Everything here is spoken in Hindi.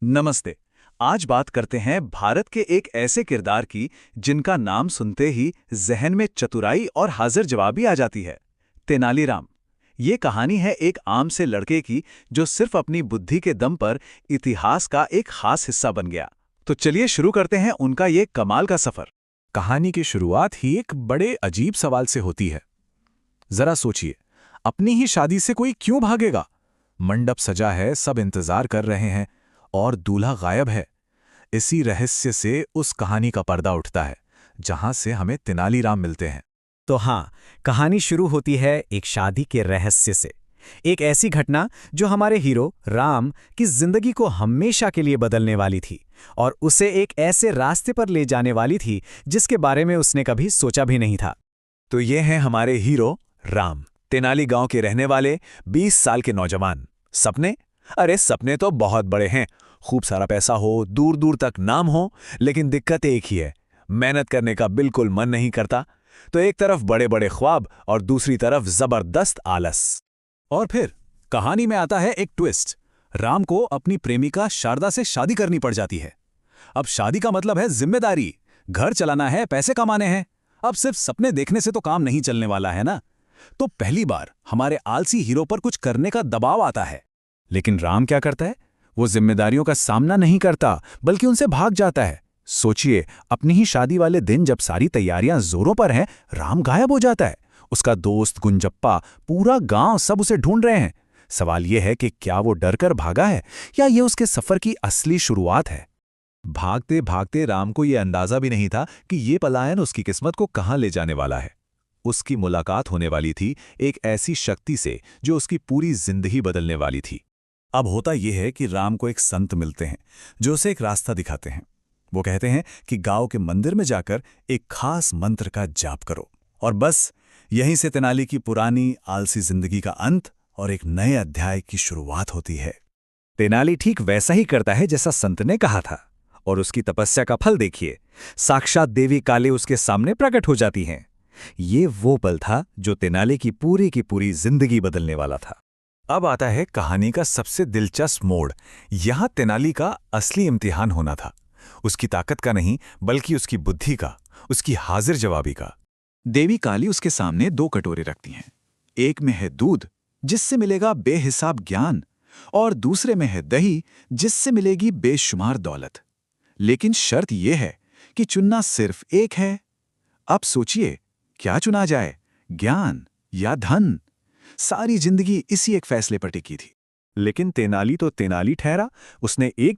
नमस्ते। आज बात करते हैं भारत के एक ऐसे किरदार की जिनका नाम सुनते ही जहन में चतुराई और हाजिर जवाबी आ जाती है। तेनालीराम। ये कहानी है एक आम से लड़के की जो सिर्फ अपनी बुद्धि के दम पर इतिहास का एक खास हिस्सा बन गया। तो चलिए शुरू करते हैं उनका ये कमाल का सफर। कहानी की शुरुआत ही एक बड़े अजीब सवाल से होती है। जरा सोचिए, अपनी ही शादी से कोई क्यों भागेगा? मंडप सजा है, सब इंतजार कर रहे हैं और दूल्हा गायब है। इसी रहस्य से उस कहानी का पर्दा उठता है, जहां से हमें तेनालीराम मिलते हैं। तो हाँ, कहानी शुरू होती है एक शादी के रहस्य से। एक ऐसी घटना जो हमारे हीरो राम की जिंदगी को हमेशा के लिए बदलने वाली थी और उसे एक ऐसे रास्ते पर ले जाने वाली थी जिसके बारे में उसने कभी सोचा भी नहीं था। तो ये हैं हमारे हीरो राम, तेनाली गांव के रहने वाले 20 साल के नौजवान। सपने? अरे सपने तो बहुत बड़े हैं। खूब सारा पैसा हो, दूर दूर तक नाम हो, लेकिन दिक्कत एक ही है, मेहनत करने का बिल्कुल मन नहीं करता। तो एक तरफ बड़े बड़े ख्वाब और दूसरी तरफ जबरदस्त आलस। और फिर कहानी में आता है एक ट्विस्ट। राम को अपनी प्रेमिका शारदा से शादी करनी पड़ जाती है। अब शादी का मतलब है जिम्मेदारी, घर चलाना है, पैसे कमाने हैं। अब सिर्फ सपने देखने से तो काम नहीं चलने वाला है ना। तो पहली बार हमारे आलसी हीरो पर कुछ करने का दबाव आता है। लेकिन राम क्या करता है? वो जिम्मेदारियों का सामना नहीं करता, बल्कि उनसे भाग जाता है। सोचिए, अपनी ही शादी वाले दिन जब सारी तैयारियां जोरों पर हैं, राम गायब हो जाता है। उसका दोस्त गुंजप्पा, पूरा गांव सब उसे ढूंढ रहे हैं। सवाल यह है कि क्या वो डरकर भागा है या ये उसके सफर की असली शुरुआत है? भागते भागते राम को यह अंदाजा भी नहीं था कि ये पलायन उसकी किस्मत को कहां ले जाने वाला है। उसकी मुलाकात होने वाली थी एक ऐसी शक्ति से जो उसकी पूरी जिंदगी बदलने वाली थी। अब होता यह है कि राम को एक संत मिलते हैं जो उसे एक रास्ता दिखाते हैं। वो कहते हैं कि गांव के मंदिर में जाकर एक खास मंत्र का जाप करो, और बस यहीं से तेनाली की पुरानी आलसी जिंदगी का अंत और एक नए अध्याय की शुरुआत होती है। तेनाली ठीक वैसा ही करता है जैसा संत ने कहा था, और उसकी तपस्या का फल देखिए। साक्षात देवी काली उसके सामने प्रकट हो जाती हैं। ये वो पल था जो तेनाली की पूरी जिंदगी बदलने वाला था। अब आता है कहानी का सबसे दिलचस्प मोड़। यहां तेनाली का असली इम्तिहान होना था, उसकी ताकत का नहीं, बल्कि उसकी बुद्धि का, उसकी हाजिर जवाबी का। देवी काली उसके सामने 2 कटोरे रखती हैं। एक में है दूध, जिससे मिलेगा बेहिसाब ज्ञान, और दूसरे में है दही, जिससे मिलेगी बेशुमार दौलत। लेकिन शर्त यह है कि चुनना सिर्फ एक है। अब सोचिए, क्या चुना जाए, ज्ञान या धन? सारी जिंदगी इसी एक फैसले पर टिकी थी। लेकिन तेनाली तो तेनाली ठहरा। उसने एक